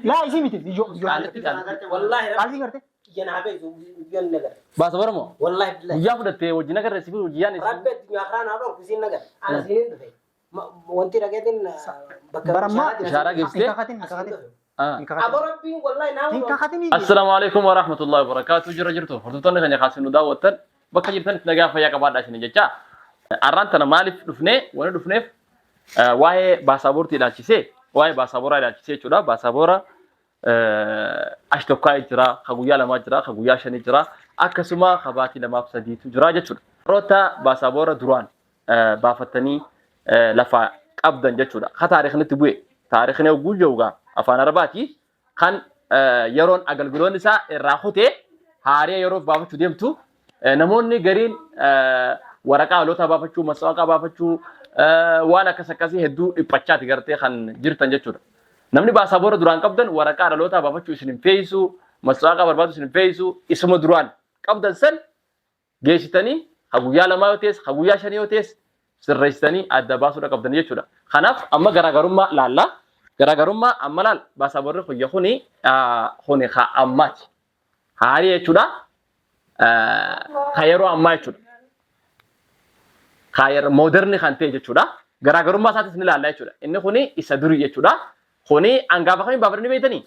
لا يسميتي يجو والله قال قرتي جنابي يون نجر بس برمو والله بالله ويا فدت وجنا كان رسيبي وجيان ربت يا أخران هذا كوسين نجر أنا سنين ده وانتي رجعتين برما إشارة جبتي كاكاتين أبو ربي والله ناوي كاكاتين السلام عليكم ورحمة الله وبركاته جرجرتو فرتوني كان يخاسن داوتن بكا جرتن نجا فيا كبار داشين جتا أرانتنا مالف دفنه وانا دفنه واي باسابورتي داشيسه واي باسابورا داشيسه چودا باسابورا أشتوكاي جرا خغويا لما جرا خغويا شني جرا أكسما خباتي لما بسدي تجرا جتشود روتا باسابورا دران بافتني لفا أبدن جتشودا خطاريخنا تبوي تاريخنا وجوجوغا أفان رباتي خان يرون أقلقلون نساء الراخوتي هاريا يروف بافتشو ديمتو نموني غرين ورقا لوتا بافتشو مسواقا بافتشو وانا كسكاسي هدو إبقاتي غرتي خان جرتن جتشودا namni baasaboora duraan qabdan waraqaa dhalootaa baafachuu isin hin feeyisu maswaaqaa barbaadu isin hin feeyisu isuma duraan qabdan san geessitanii haguyyaa lamaa yoo ta'es haguyyaa shanii yoo ta'es sirreessitanii adda baasuudha qabdan jechuudha. Kanaaf amma garaagarummaa laalla garaagarummaa amma laal baasaboorri kuyya kuni haa ammaati haarii jechuudha haa yeroo ammaa jechuudha haa yeroo mooderni kan ta'e jechuudha garaagarummaa isaatis ni laalla jechuudha inni kuni isa durii jechuudha. Kuni anggafa kami babarni beitani.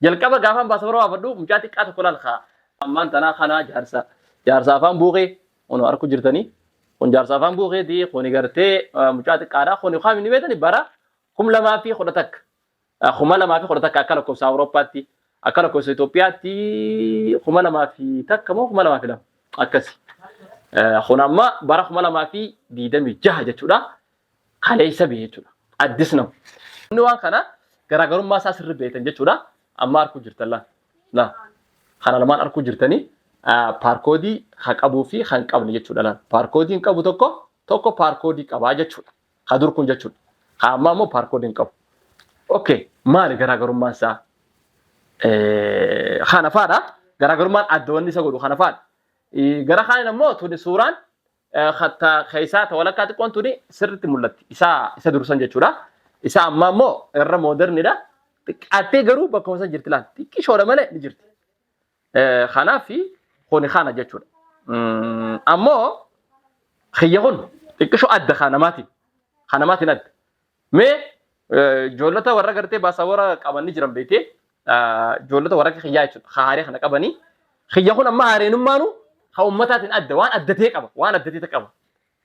Jalqaba gaafan baasabara waafadhu mucaa xiqqaa tokko laalka. Ammaan tanaa kana jaarsa afaan buuqee ono arku jirtanii. Kun jaarsa afaan buuqeeti kuni gartee mucaa xiqqaadha. Kuni qaamni ni beitani bara 2011 akka lakkoofsa Awurooppaatti akka lakkoofsa Itoophiyaatti 2001 moo 2002 akkasi. Kun amma bara 2026 jechuudha. Kaleessa biyya jechuudha. Addis nama. Inni waan kana garaagarummaa isaa sirrii beektan jechuudha. Amma arkuu jirtan la kana lamaan arkuu jirtanii paarkoodii haa qabuu fi haa hin qabne jechuudha la paarkoodii hin qabu tokko paarkoodii qabaa jechuudha. Haa dur kun jechuudha. Haa ammaa immoo paarkoodii hin qabu. Okay maali garaagarummaan isaa? Kana faadha garaagarummaan adda wanni isa godhu kana faadha. Gara kaaniin ammoo tuni suuraan hatta keessaa walakkaa xiqqoon tuni sirriitti mul'atti isa dursan jechuudha. Isa amma immoo irra moodernidha. Xiqqaattee garuu bakka san jirti laal. Xiqqishoodha malee ni jirti. Kanaaf kuni kana jechuudha. Ammoo xiyya kun xiqqishoo adda kanamaatiin. Kanamaatiin adda. Mee ijoollota warra gartee baasaboora qaban ni jiran beekee ijoollota warra xiyyaa jechuudha. Haaree kana qabanii. Xiyya kun amma haareenummaanu haa ummataatiin adda waan addatee qaba. Waan addatee qaba.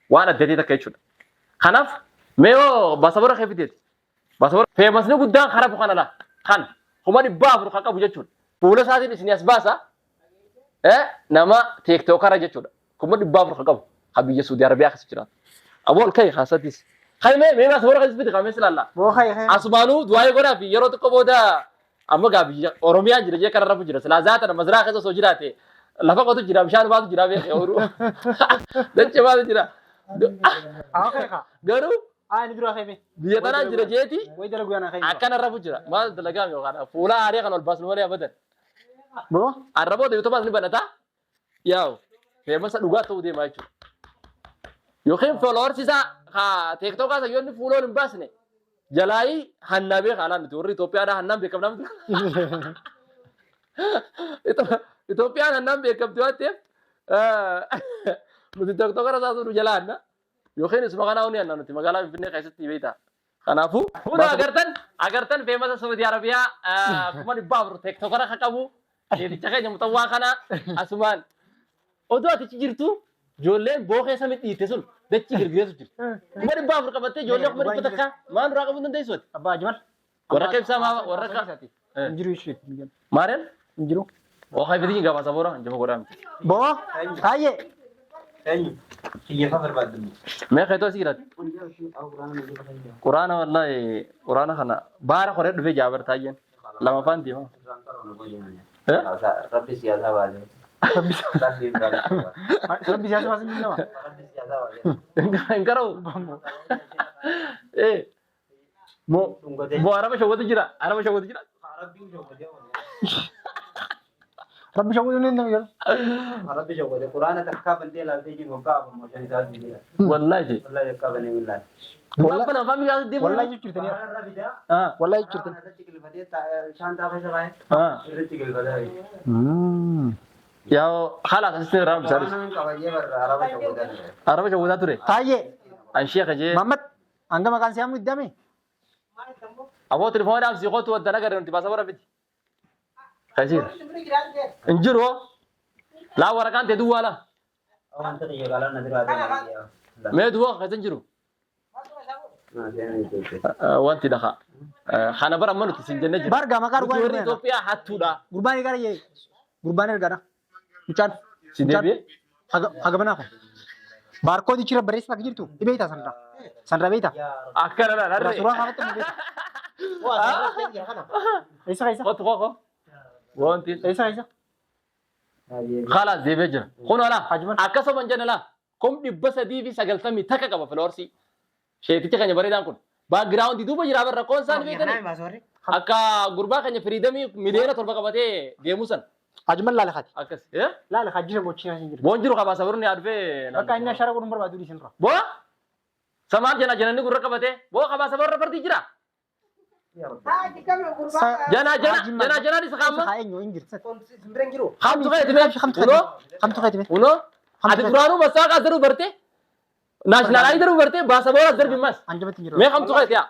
Waan addatee takka jechuudha. Kanaaf mee baasaboora keefiteeti. Baasaboora feemasni guddaan karaa bukaan alaa kan kuma dhibbaa afur kan qabu jechuudha. Fuula isaatiin isin as baasa nama teektookara jechuudha. Kuma dhibbaa afur kan qabu kan biyya Suudii Arabiyaa keessa jiraatu. Abool kai haasatis. Kai mee baasaboora keessa fiti qaamee silaallaa. Asumaanuu du'aayee godhaa fi yeroo tokko booda amma gaa biyya Oromiyaan jira jee kanarra jira. Silaa zaata mazraa keessa osoo jiraate lafa qotu jira bishaan baatu jira beekee ooluu. Dachee baatu jira. Garuu ani dura khayme biyya tanaa jira jeeti way dalagu yana khayme akkana rafu jira maal dalagaam yookaan fuula aarii kan ol baasnu malee abadan bo arraboota yoo taphas ni banata yaa'u feemasa dhugaa ta'uu deemaa jechuudha yookiin followers isaa haa teektokaa isa yoonni fuuloon hin baasne jalaayi hannaa beeka alaan nuti warri Itoophiyaadhaa hannaan beekamnamti Itoophiyaan hannaan beekamti waan ta'eef nuti teektokara isaa sun jalaa hannaa yookiin isuma kana huni anna nuti magaalaa Finfinnee keessatti beektaa. Kanaafuu agartan feemasa Saudi Arabiyaa kuma dhibbaa afur teektokara kan qabu jeeticha keenya mutawwaa kana asumaan oduu atichi jirtu ijoolleen bookeessa midhiitte sun dachi girgireessu jirti. Kuma dhibbaa afur qabattee ijoollee kuma dhibba takka maan duraa qabuu dandeessu ati? Abbaa Jamal. Warra keebsaa warra kaasati. Injiru ishee. Maareen? Injiru. Oo hayfati gaafa saboora jama godhaa miti. Bo taayee. أيوة هي فخر بعد دم ما خيتوا سيرات قرآن والله قرآن خنا بارا خريط في جابر تاجين لما فانتي ما ربي سياسة واجب ربي سياسة واجب منو إنكارو إيه مو عربي شو تجرا عربي شو تجرا ربي شو يقولون إنه يلا ربي شو القرآن تكابن دي لا تيجي مقابل مشان يساعد دي والله شيء والله يكابن يقول Wallah- Apa nama kami kasih dia? Wallahi jijjiirtanii wallahi jijjiirtanii. Ya halat asisnya ram besar. Araba coba tu deh. Taayee Anshia kerja. Muhammad hanga maqaan si hamu iddame. Abo telefon ada si kau tu ada nak nanti pasal berapa? Kasih. Injur wo. La warakan te dua lah. Me dua kasih injur. Wan tidak kah. Hana bara mana tu sinjene je. Barga maqaa dhugaa Tuari Ethiopia hatu dah. Gurbaanii gara yee. Gurbaanii ergaadha. Mucaan. Sindebi. Haga banaa kun. Baarkoodii jira barreessaa akka jirtu dhibeeytaa sanirraa. Sanirraa beeytaa. Akkana lah. Narre. Suuraa kaafatti ni beeytaa. Eessa keessa? Kau. Wanti. Eessa keessa? Khalas deebee jira. Kun ala Hajiman. akkasuma hin jenne la. Kum dhibba sadii fi 90 takka qaba filoorsii. Sheeticha keenya bareedaan kun. Baagiraawundi duuba jira barra qoon isaan beekani. Akka gurbaa keenya firiidamii miliyoona 7 qabatee deemuu san. Hajiman laala kaati. Akkas. Laala hajjira mochiinaa hin jiru. Boon jiru qabaa sabarni adfee. Bakka inni ashara godhuun barbaadu dhiisin dura. Boo samaan jananni gurra qabatee boo qabaa sabarra fardi jira. Jana isa kaama. Haa eenyu hin jirtu. Kamtu kee tibee. Uno. Kamtu kee tibee. Uno. Ati duraanuu masaa qaa daruu barte. Naashinaalaayii daruu barte baasa boora darbi mas. Anjabatti jiru. Mee kamtu kee tiyaa.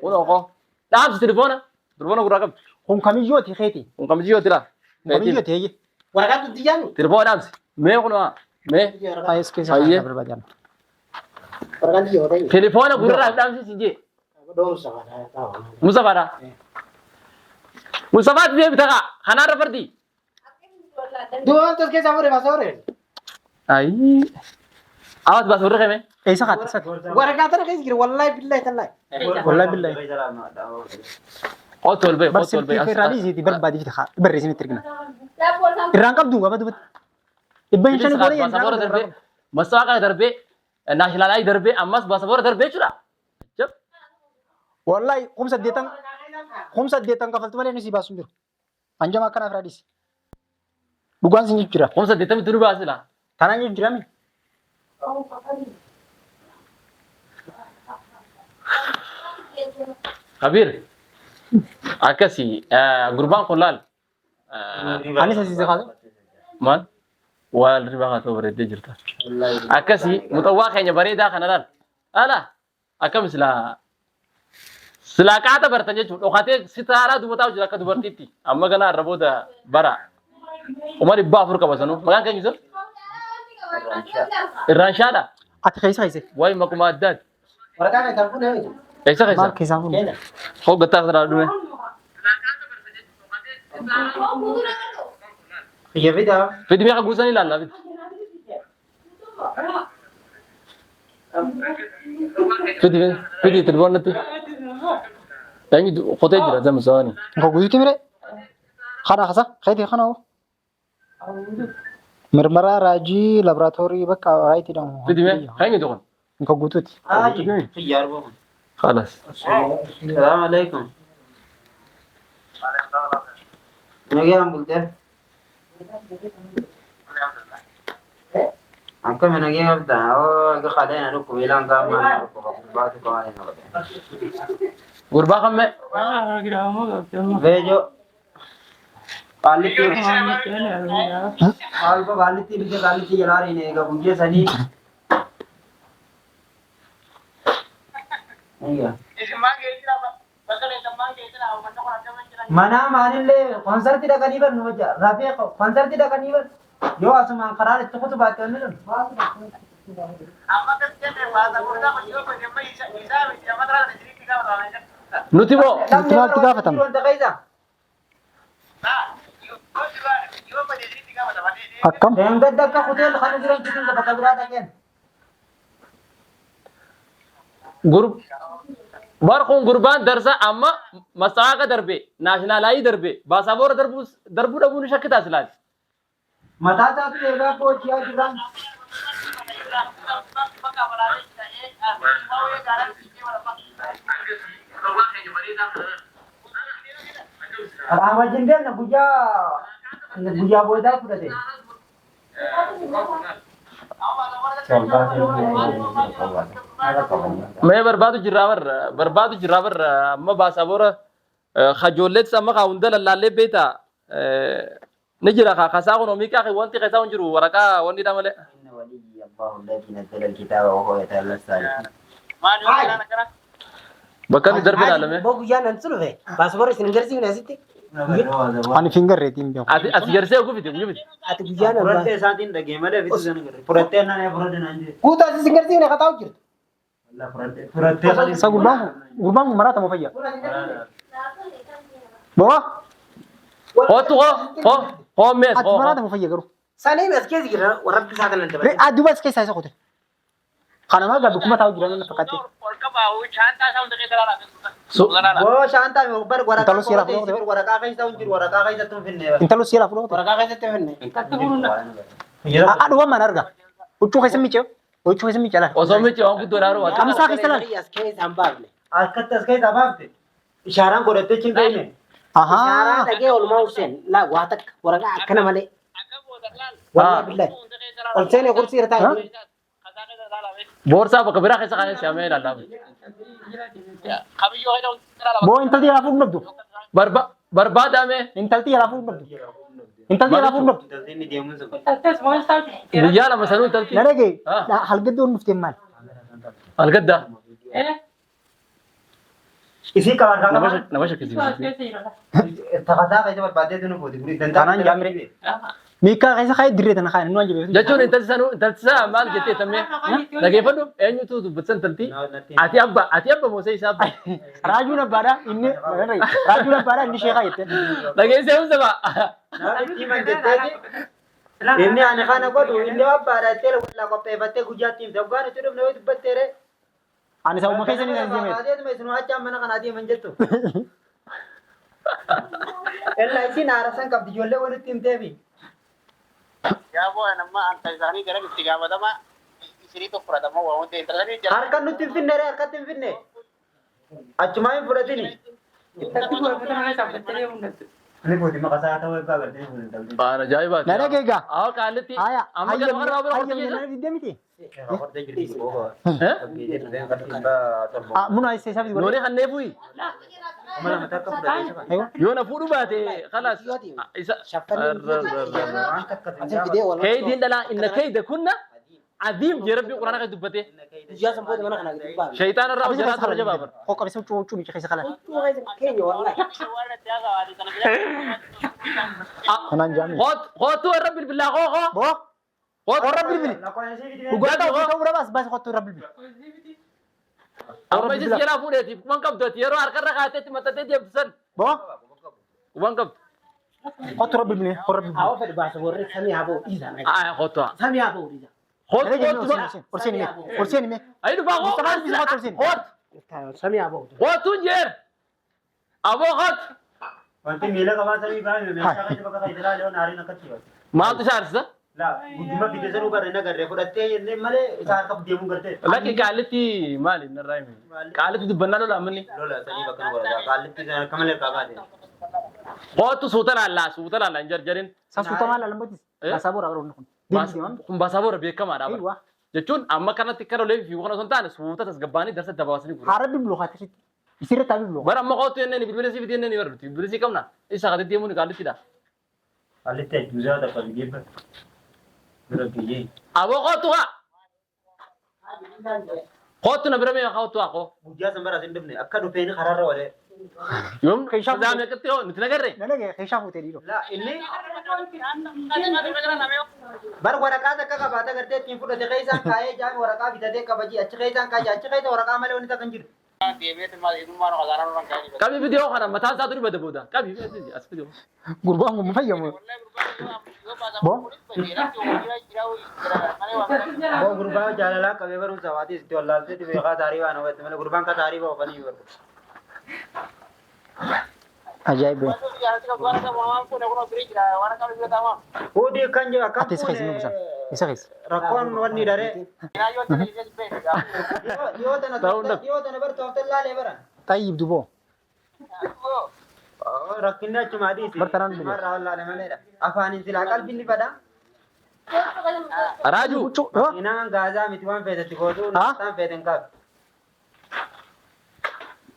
Uno koo. Dhaamsi telefoona. Telefoona gurraa qabdi. Kun kamiyyooti keeti. Kun kamjiyoo tira. Kamiyyooti heeyye. Waraqaa tutti jaani. Telefoona dhaamsi. Mee kunoo. Mee. Ayes keessa Hayyee. kan barbaadan. Waraqaan tutti yoo ta'e. Telefoona gurraa dhaamsi sinjee. Doomsa kana. Musafaadha. Musafaatti deebita kaa. Kanaarra fardi. Duwwaan tos keessaa fuudhee baasa horee. Ayi. Awwaat baasa warra kame. Eessa kaati? Eessa? Waraqaa tana keessa jira wallahi billahi tallahi. Wallahi billahi. Otol bee. Otol Barsiiftuu bee. feeraalii isiiti barbaadii fita haa barreessinitti ergina. Irraan qabdu gaba dubatti. Dhibba hin shanii godhee Baasa boora darbee. Masaaqa darbee. Naashinaalaayii darbee ammas baasa boora darbee jechuudha. Jab. Wallahi kumsa deetan kafaltu malee nusi baasu hin jiru. Anjama akkanaaf raadisi. Dhugaan sin jijjiira. Kumsa deetami tunu baasila. Tanaan jijjiirame. Kabir. Akkasi gurbaan kun laal. Anis asii kaasa. Maal? Waa ribaa haa ta'u bareeddee jirta. Akkasi muxawwaa keenya bareedaa kana laal. Ala akkam silaa qaata bartan jechuudha. Dhokatee sitaaraa dubataa jira akka dubartiitti. Amma kana irra booda bara. Umar dhibbaa afur qaba sanuu. Maqaan keenya sun? Irraanshaadha. Ati keessa. Wayi makuma addaati. Waraqaa keessaa fuudhee. Keessa Maal keessa. keessaa fuudhu? Hoggattaa kana dhume. Xiyya fidaa. Fidi meeqa guusanii ilaalla fidi. Fidi telefoonatti. Eenyu qotee jira zama saani. Nka guutuutti mire. Kana kasa keeti kana hoo. Mirmara raajii laboraatoorii bakka raayitii dhamu. Fidi mee eenyu tokkon. Nka guutuutti. Xiyya arbaa. Khalas. Salaamu alaikum. Nagaan bultee. Akkam nagee qabda. Oo gaxalee na dhukku biilaan gaamaa dhukku baatu qabalee na qabda. Gurbaa kamme. Vejo. Quality. Alba quality bisa quality jala रही है का मुझे Sunny. Iya. Mana manille konser tidak kan ibar nuja. Rafi konser tidak kan ibar. Yo asma karar itu kutu baat करने लो. Nuti boo. Maaltu gaafatama? Akkam? Enggak ada hotel khana jiran kita enggak bakal berada kan. Barkun gurbaan darsa amma masaaqa darbe naashinaalaayii darbe baasaboora darbuu dhabuun shakkitaa silaati. Mata tak lega ko chia jiran. Awak jendela na buja boda pura deh. Contoh ما بربادو جرابر ما باسابورا خجولت سما خاوندل اللي بيتا نجرا خاصا نوميكا خي وانتي خاصا نجرو ورقا وندي دامل إن ولي الله الذي نزل الكتاب وهو يتولى الصالحين. بكم درب العالم بوك جان انسلو في باسبور سنجرسي ناسيتي Ani finger rating biar. أتجرسي أقول فيديو ati gujana Puratte saatiin dhagee malee bitu sana garre. Purattee naan fudhate naan jedhe. kuta singirsi ne kataw jirtu Wallah purattee saatiin. Sa gurbang marata mau fayya. Bawa, هو تو هو ميس at marata mau fayya garu. sane mes kezi gira warabbi saatan ante Re adu bas kaisa sa kote. Kana ma gabi kuma tahu jiran na fakate. wo shanta me bar waraka Intalo sira ko fulo te waraka kaisa unjir waraka kaisa tun finne Intalo sira fulo. waraka kaisa te finne Adu wa manarga. Uchu kaisa micho. Uchu kaisa micho la. وصومي تيوان كده دارو Kamu sa kaisa la. yas kezi ambable Akkas kee tafaafte. Ishaaraan godhattee cimdeeyne. shara Aha. dage ol mausen la watak waraka akana male wallahi billahi ol sene kursi irta بورصة بكبيرة خيسة خيسة شامل الله Bawa intal dia lafu nabdu. برباد أمي Intal dia lafu nabdu. Intal dia lafu nabdu. Intaltiin ni deemuun sun. رجال مثلا تلتي Narege. Ah. Hal gadu nuftin mal. القدة Isii qabaadhaa qaba. نمشي كذي Takasaa keessa barbaadee tunu fuuti. Kanaan jaamire. Mika kaisa kai dire tan kai nu anjabe. جاتون انت سنة مال جتة تمي لكن فدو أنيو تو بتسن تلتي أتي أبا موسى حساب Raju na bara inni Raju na bara inni shekha yette. لكن سيهم سبا Tiiman jetteeti. Inni ani kana godhu inni abbaadha jettee wallaa qopheeffattee guyyaa tiimte. Waggaan itti dhufne wayi dubbatteere. Ani sa umma kaisa ni zanzime. Adeetuma isin hachaan mana kanaa deeman jettu. Ella isin haarasan qabdi ijoollee walitti himteefi. Harkaan nutti hin finne harkatti hin finne. Achumaa hin fudhatini. Ani fuuti maqasaa ta'uu eegaa agartee fuuti. أنا جاي بات Narege ga. أو قالتي Aya. أما كده مرة أبغى أقول Ayya كذا na video miti. Raportee jirti booba. Muna ay sabi ko. نوني خنيفوي Amala mataa akka fudhatee isa kana. Aywa. يونا فودو باتي خلاص إذا asin fide wala كيد لا إن كيد كنا عظيم يا ربي قرآن قد دبته ya san bodo mana kana gidan شيطان الرأو جلات رجع بابر Ko ka bisu chu chu mi kaisa kala. kenya wallahi Kanan jami. خوتو الرب بالله خو Bawa. خوت Rabbi bil. Ugata ko ura bas bas ko rabbi bil. أما جس يلا فودتي من كم دوتي يرو أركر ركعتي متى تدي بسن Bawa. وان كم Ko rabbi bil. Ko rabbi bil. awo fadi ba so worre sami abo iza na خوتو sami abo iza خوت Narege خوت no ursin me. Ursin me. أيدو باغو Mustafa bi ko ursin. خوت sami abo خوتو جير أبو خوت Wanti miila qabaa samii baay'ee meeshaa kan bakka fayyadamaa leeyoon aariin akkatti baasu. ما تشارس Laa guddina fide sanuu garee na garee fudhattee jennee malee isaa harka deemuu gartee. لكن قالتي مالي نرايمي قالتي دبنا له مني Lola sanii bakka nu godhata. Kaallitti sana akka malee irraa baate. خوتو سوتر الله انجر جرين Sa su tama la lambatis. Ka sabor abro kun. kun basaaboo rabbi kama dhaaba Aywa. jechuun amma kanatti akka rolee fi kana son taane suuta tasgabbaanii darsa dabaasanii gurra Harabbi bil khati. Isire tabi bil. bara amma qootu yenneen bilbila si fidiyenneen yoo rabbi bilbila si qabna isa qadatti deemuun qaalittidha Kaallitti juusaa tapha biyyeeffa. Bira biyyee. aboo qootu haa qootu na bira mee qootu haa qoo Guyyaa san bara sin dhufne akka dhufeeni karaarra walee. yoom zaame akkatti yoo nuti nagarre Nanage khisha fuute diro. Laa inni bar waraqaa takka qabaata gartee ittiin fudhate keessaan kaayee jaan waraqaa bitatee kabaji achi keessaan kaayee achi keessa waraqaa malee wanti takka hin jiru. qabi vidiyoo kana mataan isaa turi bada booda qabi as vidiyoo Gurbaan mu fayyamu. Bo. Boo gurbaa jaalalaa qabee baruu sawaatii itti wallaaltee dhibee kaa taarii waan hubatti malee gurbaan kaa taarii baa ofanii barbu. Ajaib. Hudii kan jiru akka Ati isa keessa nugusan. Isa keessa. rakkoon wanni daree. Yoo tana bar tooftan laalee bara. Tayyib dubo. Rakkinni achuma adiiti. Bartaraan bilee. Marraa wallaalee maleedha. Afaaniin silaa qalbiin ni fada. راجو Inaan gaazaa miti waan feetetti gootuu Ha? naftaan feeten qabu.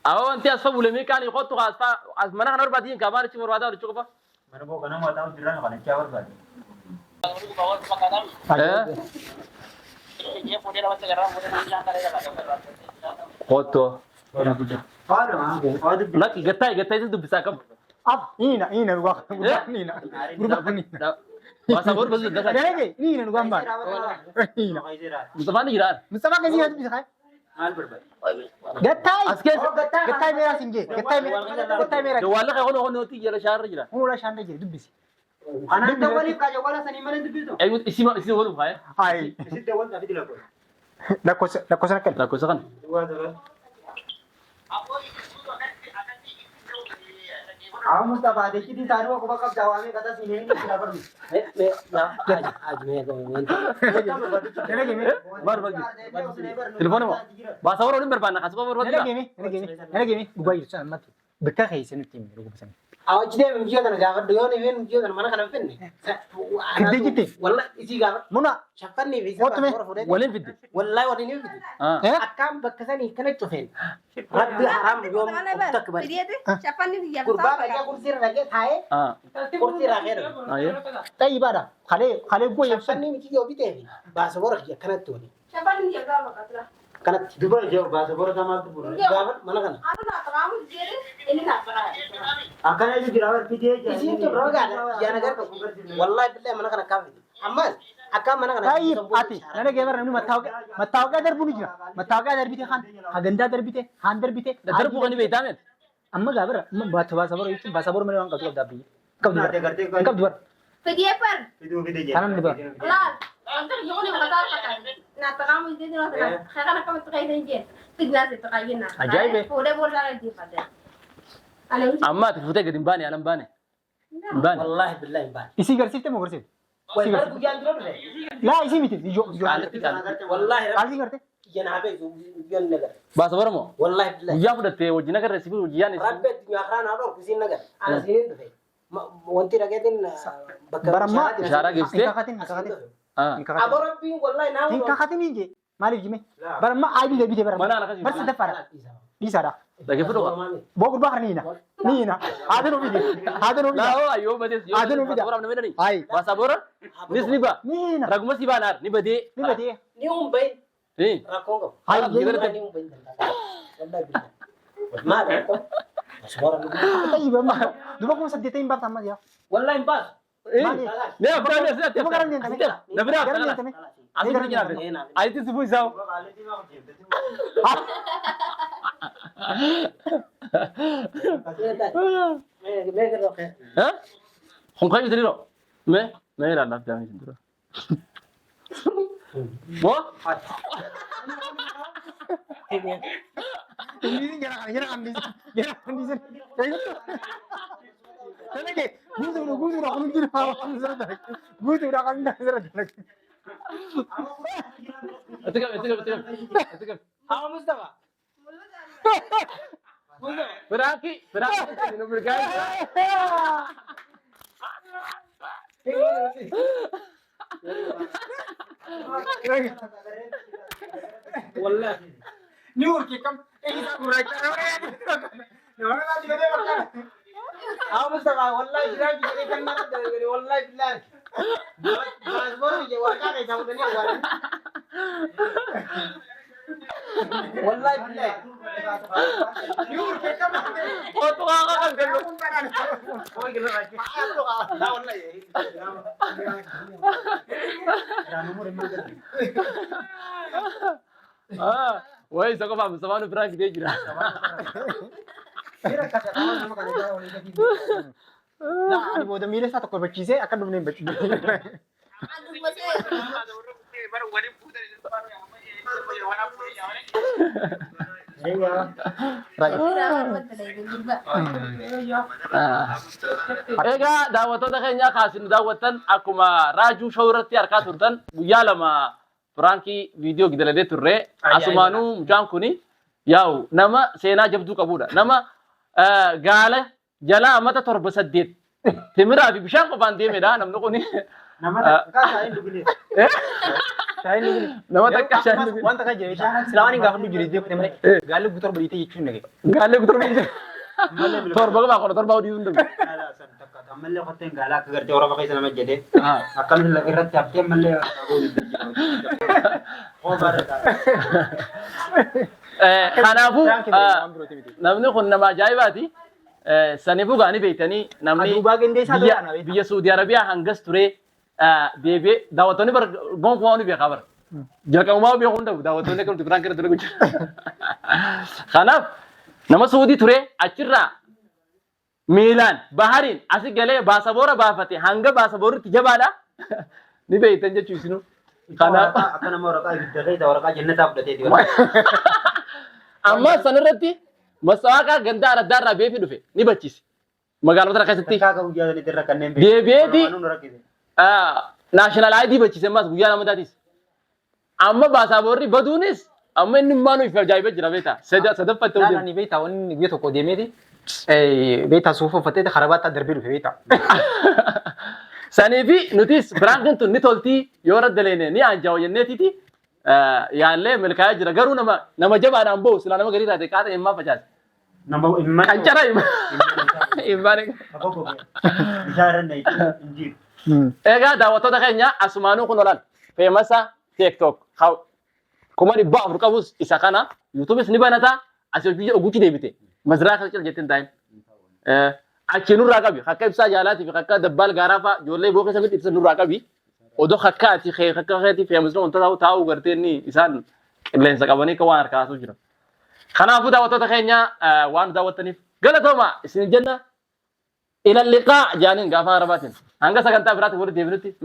أو أنت أصلا ولا مين كان يخطو خاص ما نحن أربعين كمان تشوف أربعة ولا تشوفها Mana boo kana mootaa hojirran kana chaa barbaade. خطو Haadha haadha لك قتاي تدب بساكم ab ina nuga ina ina وأصبر بس الدخل dege ina nuga mba ina مصطفى نجران mustafa ke jihat bisa kai Maal barbaade. gatai أسكت gatai mera singe gatai mera جوالك هون تيجي على شهر رجلا mula shanda je dubbisi Anaan dawwaliif kaa jawwaala sanii malee dubbisu. أيوة اسمه هون بخير ai Isitti dawwal tafi dila koo. lakos nakal لا كوسكن Duwwaa dabal. Aa Mustapha adeemsitii taanuu akkuma qabdaa waamee qatas hin eenyu jira barmi. تليفونه باصوره ولا بربانا خاصة بربانا nana gemi dubai san mat bekka khaysan tim rugo bisan Awajidee mimjio kana gaafadhu yoo niween mimjio kana mana kana finne. kidde jitte Walla isii gaafadhu. muna Shaffanni fi Otume. وين بدي Wallahi waliin hin fidi. اه Akkaan bakka sanii kana cufeen. Rabbi haram yoom takbar. Gurbaa dhaqee kursiirra dhaqee taa'ee اه kursiirraa keedha. ايوه tayyibada khale go yefsan Shaffanni miti yoo bitee fi baasabora kiyya kanatti wali. Kanatti Dubar jaww baasa borata maaltu bura. gaafadhu mana kana. Akkana iyyuu jira bar fidee jira. Isiin tun roogaadha. Yaa nagar wallahi billahi mana kana kaafiti. Ammas akkaan mana kana. tayyib ati nana gemer namni matawqa darbuni jira matawqa darbite khan haganda darbite han darbite دربو غني بيتامن amma gabara basabor yitin basabor mele wan qabdu dabbi Naate gartee kan qabdu bar fiduu fidee jira. kanan diba اما تفوتك قدام باني انا باني باني Wallahi billahi baan. isi garsifte mo garsit Wai bar guyyaan dura dhufe. la isi miti jo Wallahi qalbi garte janaabee guyyoon nagar. باص برمو Wallahi billahi. ويا فدت وجينا كان رسيبي وجيان Rabbeet nyaakraan haa dhorku siin nagar. Ana siiniin dhufe. Wanti dhageetiin bakka baramma Ishara gifte? inkakatin اه Abo rabbiin wallahi naa inkakatin inje malif jime baramma aidi darbite baramma Mana anak bas dafara bisara لكن فدوا bogur bahar nina adano bide لا هو ايوه بدي Adunu bida. صبر من مدني ai باص برا نسنيبا nina رغم سيبانار نبدي ni bade ni umbay ايه rakkoon qabu. ai Ni umbay wallahi billahi. Maa rakkoon. Asbara ni. tayyib amma duba kum saddetain bar tamma ya Wallahi impas. ايه لا بتاع ناس duba garan den tame ده بنا garan den tame عايزين نجي عايز تسيبوا يساو Mega roke. ها هم كاي يدريرو ما يلا لا بتاع يدريرو مو ini gara kandis Tanake, gudu rakam jira gudu rakam nazar اتكلم Hawa Mustafa. براكي انه برجع Wallahi. ni urki kam ini kurai Hawa Mustafa wallahi bilang jadi kan mana dari wallahi billahi. Asbara ni waka ni sama dunia wala. Wallahi billahi. ni urki kam اوتو كان كان Oh gitu lagi. Nah wallahi. اه وين سقف ابو سمان براك دي جرا nah ani boda mire satu kau bercise akan dumne bercise egaa daawwattoota keenya kaasinu daawwattan akkuma raajuu shawirratti harkaa turtan guyyaa lama firaankii viidiyoo gidaladee turre asumaanuu mucaan kuni nama seenaa jabduu qabudha nama gaala jalaa amata 7 timiraa fi bishaan qofaan deemedha namni kuni. Nama takka shaayiin dhugine. Shaayiin dhugni. Nama takka shaayiin dhugni. Wanta kan jedhe silaa waan gaafa dhugire deemte malee gaalli guutor badiitee jechuun dhage. Gaallee guutuu hin jiru. Torba qaba qola torba hodii hundamu. Ammallee qotteen gaalaa akka gartee warra keessa nama jedhee akkamiin lafa irratti haftee ammallee Kanaafuu namni kun nama ajaa'ibaati. Saniifuu gaanii beektanii namni Aduubaa qindeessaa ta'an biyya Suudii Arabiyaa hangas ture deebi'ee daawwattoonni bara gonkumaa ni beekaa bara. Jalqabumaa beekuu hin dhabu daawwattoonni akkamitti biraan kira ture gujjira. Kanaaf nama Suudii ture achirraa miilaan bahariin asi galee baasaboora baafate hanga baasabooritti jabaadha ni beektan jechuu isinu. Kanaaf akka nama waraqaa ibidda keessa waraqaa jannataa fudhateeti. amma sanirratti masaaqa ganda addaarraa beefi dhufe ni bachise. Magaalota keessatti Kaaka guyyaa sanitti irra kanneen deebi'eeti rakkise. naashinaal ID bachise ammas guyyaa lamataatis. Amma baasaboorri baduunis amma inni maanu ifa ajaa'iba jira beektaa sadaffatti hojii. Naannoo beektaa wanni biyya tokko deemeeti beektaa suufa uffatee karabaattaa darbee dhufe beektaa. Saniifi nutis biraankin tun ni toltii yoo raddaleene ni anjaa jenneetiti yaallee milkaa'ee jira garuu nama jabaadhaan ba'u silaa nama garii taate qaata himmaa facaase. Nama imman. Qancara himmaa. Bishaan irra injiin. Egaa daawwattoota keenya asumaanuu kun olan feemasa TikTok kuma 400 qabus isa kana YouTubes ni banata asii biyya oguutti deebite mazraa kan cal jettin taa'in. Achi nurraa qabi akka ibsaa jaalaati fi akka dabbaal gaaraa fa'a ijoollee boo keessa ibsa nurraa qabi odoo akka ati akka keetii feemasna wanta taa'u gartee inni isaan qilleensa qabanii akka waan harkaasuu jira. Kanaafuu daawwattoota keenya waan daawwattaniif galatooma isin jenna ila liqaa jaaniin gaafa arabaatiin hanga sagantaa biraatti walitti deebinutti.